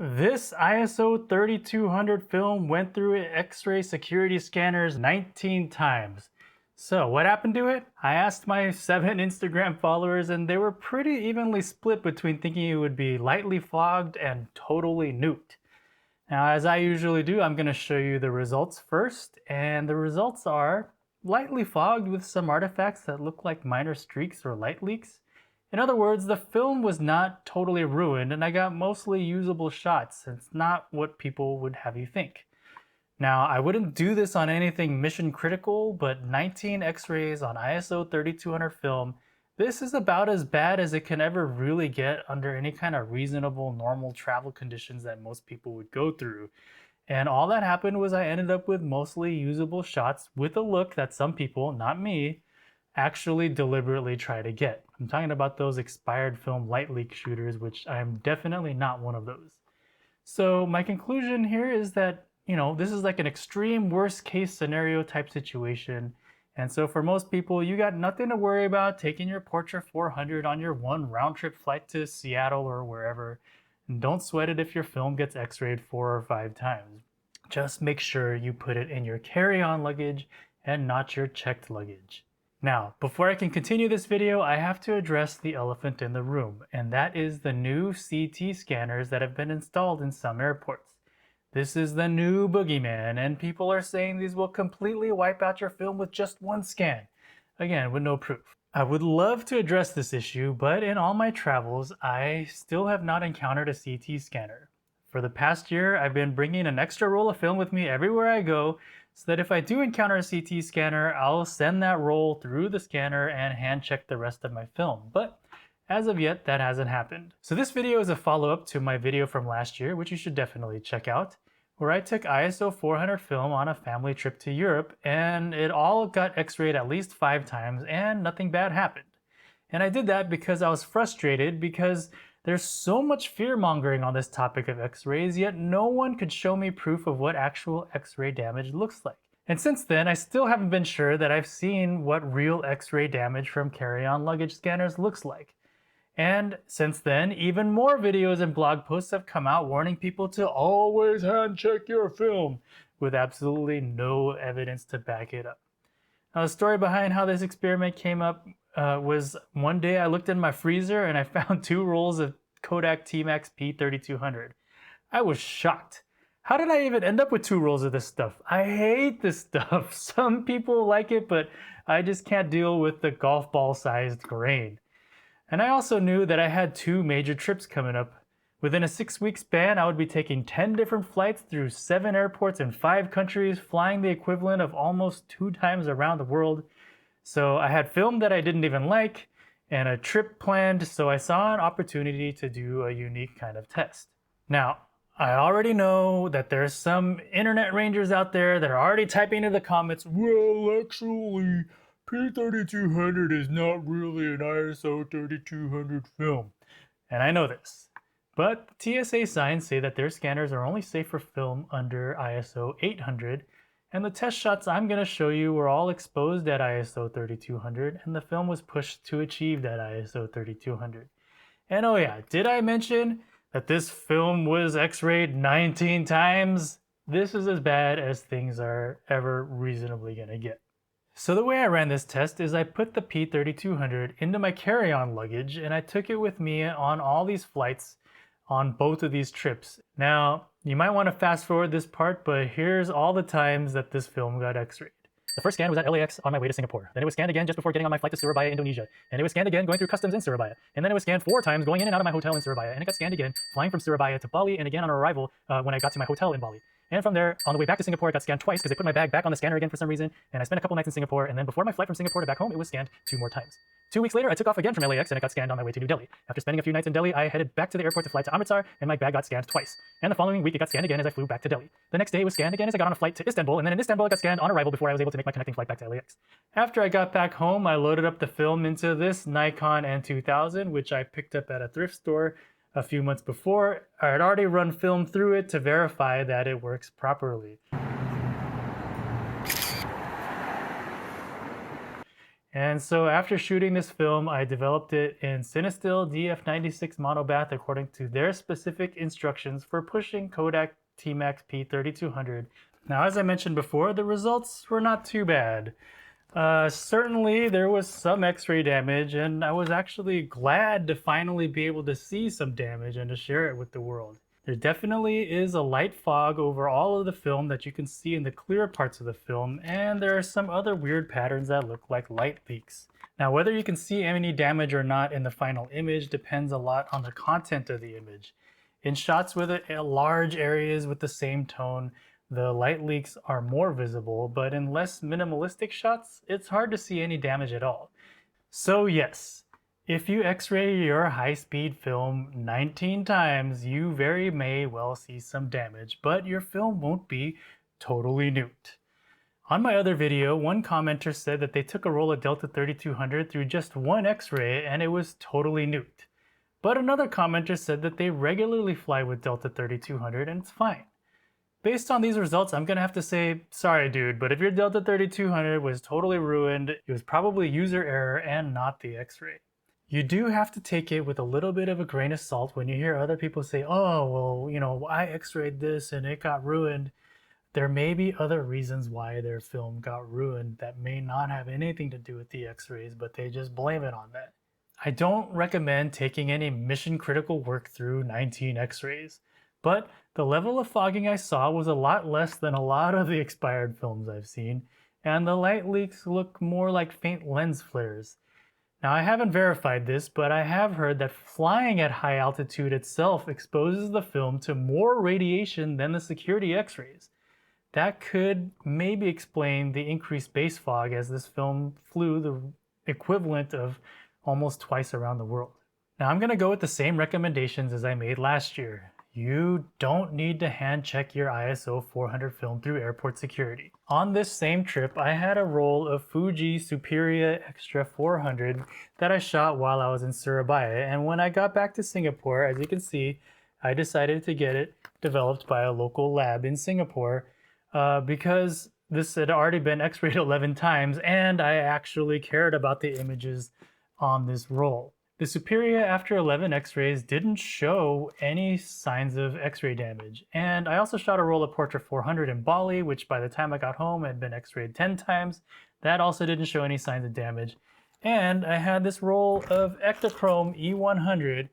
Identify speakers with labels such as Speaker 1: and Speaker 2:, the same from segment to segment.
Speaker 1: This ISO 3200 film went through X-ray security scanners 19 times. So what happened to it? I asked my 7 Instagram followers and they were pretty evenly split between thinking it would be lightly fogged and totally nuked. Now, as I usually do, I'm going to show you the results first, and the results are lightly fogged with some artifacts that look like minor streaks or light leaks. In other words, the film was not totally ruined, and I got mostly usable shots. It's not what people would have you think. Now, I wouldn't do this on anything mission critical, but 19 X-rays on ISO 3200 film, this is about as bad as it can ever really get under any kind of reasonable normal travel conditions that most people would go through. And all that happened was I ended up with mostly usable shots with a look that some people, not me, actually deliberately try to get. I'm talking about those expired film light leak shooters, which I'm definitely not one of those. So my conclusion here is that, this is like an extreme worst case scenario type situation. And so for most people, you got nothing to worry about taking your Portra 400 on your one round trip flight to Seattle or wherever. And don't sweat it if your film gets x-rayed 4 or 5 times. Just make sure you put it in your carry-on luggage and not your checked luggage. Now, before I can continue this video, I have to address the elephant in the room, and that is the new CT scanners that have been installed in some airports. This is the new boogeyman, and people are saying these will completely wipe out your film with just one scan. Again, with no proof. I would love to address this issue, but in all my travels, I still have not encountered a CT scanner. For the past year, I've been bringing an extra roll of film with me everywhere I go, so that if I do encounter a CT scanner, I'll send that roll through the scanner and hand check the rest of my film. But as of yet, that hasn't happened. So this video is a follow-up to my video from last year, which you should definitely check out, where I took ISO 400 film on a family trip to Europe, and it all got x-rayed at least 5 times and nothing bad happened. And I did that because I was frustrated because there's so much fear-mongering on this topic of x-rays, yet no one could show me proof of what actual x-ray damage looks like. And since then, I still haven't been sure that I've seen what real x-ray damage from carry-on luggage scanners looks like. And since then, even more videos and blog posts have come out warning people to always hand check your film, with absolutely no evidence to back it up. Now, the story behind how this experiment came up was one day I looked in my freezer and I found 2 rolls of Kodak T-Max P3200. I was shocked. How did I even end up with 2 rolls of this stuff? I hate this stuff. Some people like it, but I just can't deal with the golf ball sized grain. And I also knew that I had 2 major trips coming up. Within a 6-week span, I would be taking 10 different flights through 7 airports in 5 countries, flying the equivalent of almost 2 times around the world. So I had film that I didn't even like, and a trip planned, so I saw an opportunity to do a unique kind of test. Now, I already know that there's some internet rangers out there that are already typing in the comments, well, actually, P3200 is not really an ISO 3200 film. And I know this. But TSA signs say that their scanners are only safe for film under ISO 800, and the test shots I'm going to show you were all exposed at ISO 3200, and the film was pushed to achieve that ISO 3200. And oh yeah, did I mention that this film was x-rayed 19 times? This is as bad as things are ever reasonably going to get. So the way I ran this test is I put the P3200 into my carry-on luggage and I took it with me on all these flights on both of these trips. Now, you might want to fast forward this part, but here's all the times that this film got x-rayed. The first scan was at LAX on my way to Singapore. Then it was scanned again just before getting on my flight to Surabaya, Indonesia. And it was scanned again going through customs in Surabaya. And then it was scanned 4 times going in and out of my hotel in Surabaya. And it got scanned again flying from Surabaya to Bali and again on arrival when I got to my hotel in Bali. And from there, on the way back to Singapore, it got scanned twice because they put my bag back on the scanner again for some reason. And I spent a couple nights in Singapore. And then before my flight from Singapore to back home, it was scanned 2 more times. 2 weeks later, I took off again from LAX and it got scanned on my way to New Delhi. After spending a few nights in Delhi, I headed back to the airport to fly to Amritsar, and my bag got scanned twice. And the following week, it got scanned again as I flew back to Delhi. The next day, it was scanned again as I got on a flight to Istanbul, and then in Istanbul, it got scanned on arrival before I was able to make my connecting flight back to LAX. After I got back home, I loaded up the film into this Nikon N2000, which I picked up at a thrift store a few months before. I had already run film through it to verify that it works properly. And so after shooting this film, I developed it in Cinestill DF96 monobath according to their specific instructions for pushing Kodak T-Max P3200. Now, as I mentioned before, the results were not too bad. Certainly there was some X-ray damage, and I was actually glad to finally be able to see some damage and to share it with the world. There definitely is a light fog over all of the film that you can see in the clear parts of the film, and there are some other weird patterns that look like light leaks. Now, whether you can see any damage or not in the final image depends a lot on the content of the image. In shots with large areas with the same tone, the light leaks are more visible, but in less minimalistic shots, it's hard to see any damage at all. So yes, if you X-ray your high-speed film 19 times, you very may well see some damage, but your film won't be totally nuked. On my other video, one commenter said that they took a roll of Delta 3200 through just one X-ray and it was totally nuked. But another commenter said that they regularly fly with Delta 3200 and it's fine. Based on these results, I'm gonna have to say, sorry dude, but if your Delta 3200 was totally ruined, it was probably user error and not the X-ray. You do have to take it with a little bit of a grain of salt when you hear other people say, oh, well, you know, I X-rayed this and it got ruined. There may be other reasons why their film got ruined that may not have anything to do with the X-rays, but they just blame it on that. I don't recommend taking any mission critical work through 19 X-rays, but the level of fogging I saw was a lot less than a lot of the expired films I've seen, and the light leaks look more like faint lens flares. Now, I haven't verified this, but I have heard that flying at high altitude itself exposes the film to more radiation than the security X-rays. That could maybe explain the increased base fog, as this film flew the equivalent of almost twice around the world. Now, I'm going to go with the same recommendations as I made last year. You don't need to hand check your ISO 400 film through airport security. On this same trip, I had a roll of Fuji Superia Extra 400 that I shot while I was in Surabaya, and when I got back to Singapore, as you can see, I decided to get it developed by a local lab in Singapore because this had already been X-rayed 11 times and I actually cared about the images on this roll. The Superia after 11 X-rays didn't show any signs of X-ray damage. And I also shot a roll of Portra 400 in Bali, which by the time I got home had been X-rayed 10 times. That also didn't show any signs of damage. And I had this roll of Ektachrome E100,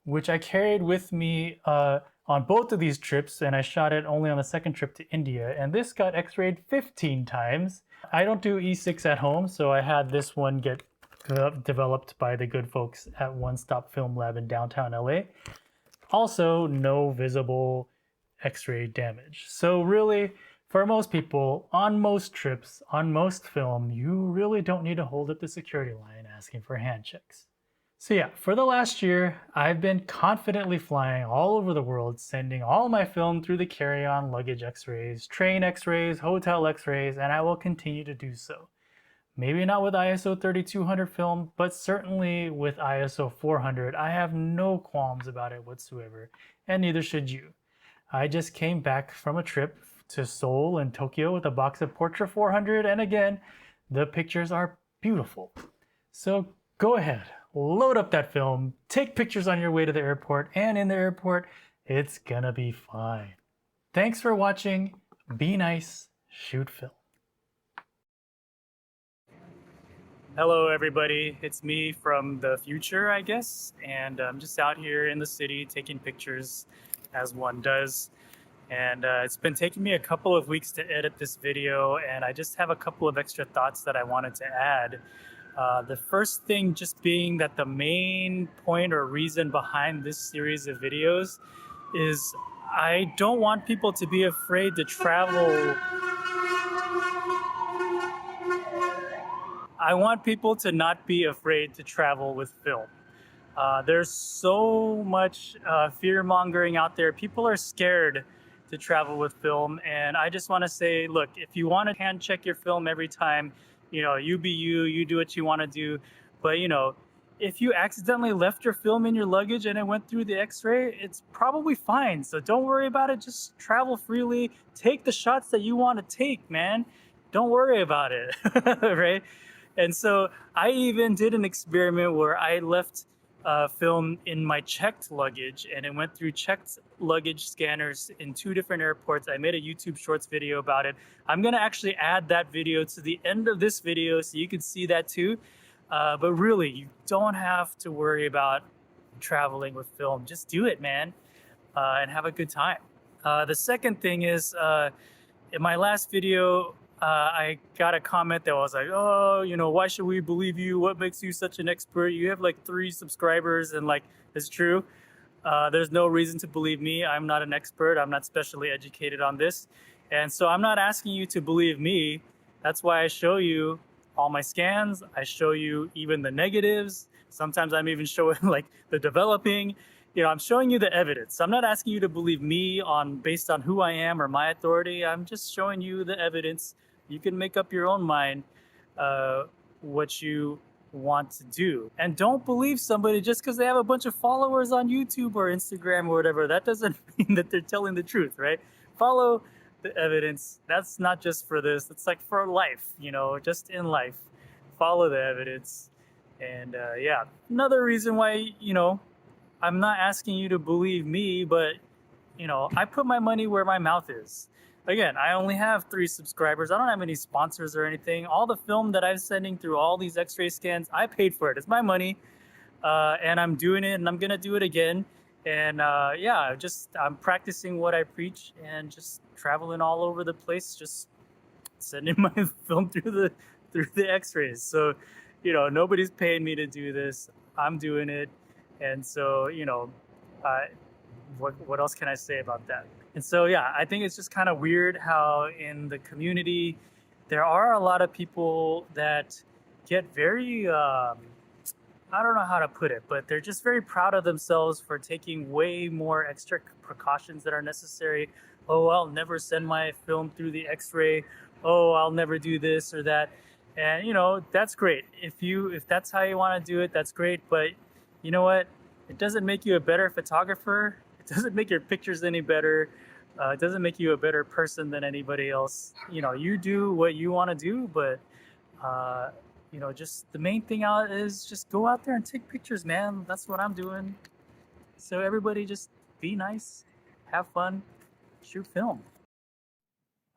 Speaker 1: which I carried with me on both of these trips, and I shot it only on the second trip to India. And this got X-rayed 15 times. I don't do E6 at home, so I had this one get developed by the good folks at One Stop Film Lab in downtown LA. Also, no visible X-ray damage. So really, for most people, on most trips, on most film, you really don't need to hold up the security line asking for hand checks. So yeah, for the last year, I've been confidently flying all over the world, sending all my film through the carry-on luggage X-rays, train X-rays, hotel X-rays, and I will continue to do so. Maybe not with ISO 3200 film, but certainly with ISO 400, I have no qualms about it whatsoever, and neither should you. I just came back from a trip to Seoul and Tokyo with a box of Portra 400, and again, the pictures are beautiful. So go ahead, load up that film, take pictures on your way to the airport, and in the airport, it's gonna be fine. Thanks for watching, be nice, shoot film. Hello everybody, it's me from the future, I guess, and I'm just out here in the city taking pictures as one does. And it's been taking me a couple of weeks to edit this video, and I just have a couple of extra thoughts that I wanted to add. The first thing just being that the main point or reason behind this series of videos is I don't want people to be afraid to travel. I want people to not be afraid to travel with film. There's so much fear-mongering out there. People are scared to travel with film, and I just want to say, look, if you want to hand check your film every time, you know, you be you, you do what you want to do, but you know, if you accidentally left your film in your luggage and it went through the X-ray, it's probably fine. So don't worry about it. Just travel freely. Take the shots that you want to take, man. Don't worry about it, right? And so I even did an experiment where I left film in my checked luggage, and it went through checked luggage scanners in 2 different airports. I made a YouTube Shorts video about it. I'm gonna actually add that video to the end of this video so you can see that too. But really, you don't have to worry about traveling with film. Just do it, man, and have a good time. The second thing is, in my last video, I got a comment that was like, oh, why should we believe you? What makes you such an expert? You have like 3 subscribers, and like, it's true. There's no reason to believe me. I'm not an expert. I'm not specially educated on this. And so I'm not asking you to believe me. That's why I show you all my scans. I show you even the negatives. Sometimes I'm even showing like the developing. I'm showing you the evidence. I'm not asking you to believe me based on who I am or my authority. I'm just showing you the evidence. You can make up your own mind what you want to do. And don't believe somebody just because they have a bunch of followers on YouTube or Instagram or whatever. That doesn't mean that they're telling the truth, right? Follow the evidence. That's not just for this. It's like for life, just in life. Follow the evidence. And yeah, another reason why, I'm not asking you to believe me, but I put my money where my mouth is. Again, I only have 3 subscribers. I don't have any sponsors or anything. All the film that I'm sending through all these X-ray scans, I paid for it. It's my money, and I'm doing it, and I'm gonna do it again. And yeah, I'm practicing what I preach, and just traveling all over the place, just sending my film through the X-rays. So, nobody's paying me to do this. I'm doing it. And so, what else can I say about that? And so, yeah, I think it's just kind of weird how in the community, there are a lot of people that get very, I don't know how to put it, but they're just very proud of themselves for taking way more extra precautions that are necessary. Oh, I'll never send my film through the X-ray. Oh, I'll never do this or that. And, that's great. If that's how you want to do it, that's great. But you know what? It doesn't make you a better photographer. It doesn't make your pictures any better. It doesn't make you a better person than anybody else. You do what you want to do, but just the main thing out is just go out there and take pictures, man. That's what I'm doing. So everybody just be nice, have fun, shoot film.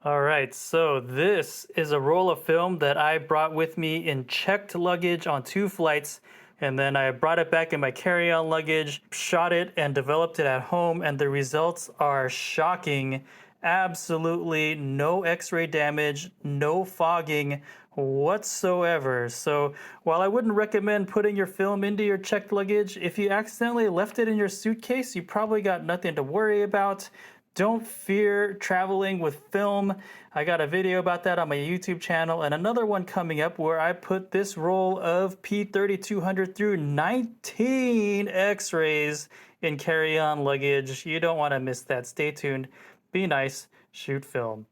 Speaker 1: All right, so this is a roll of film that I brought with me in checked luggage on 2 flights. And then I brought it back in my carry-on luggage, shot it, and developed it at home. And the results are shocking. Absolutely no X-ray damage, no fogging whatsoever. So while I wouldn't recommend putting your film into your checked luggage, if you accidentally left it in your suitcase, you probably got nothing to worry about. Don't fear traveling with film. I got a video about that on my YouTube channel, and another one coming up where I put this roll of P3200 through 19 X-rays in carry-on luggage. You don't want to miss that. Stay tuned. Be nice. Shoot film.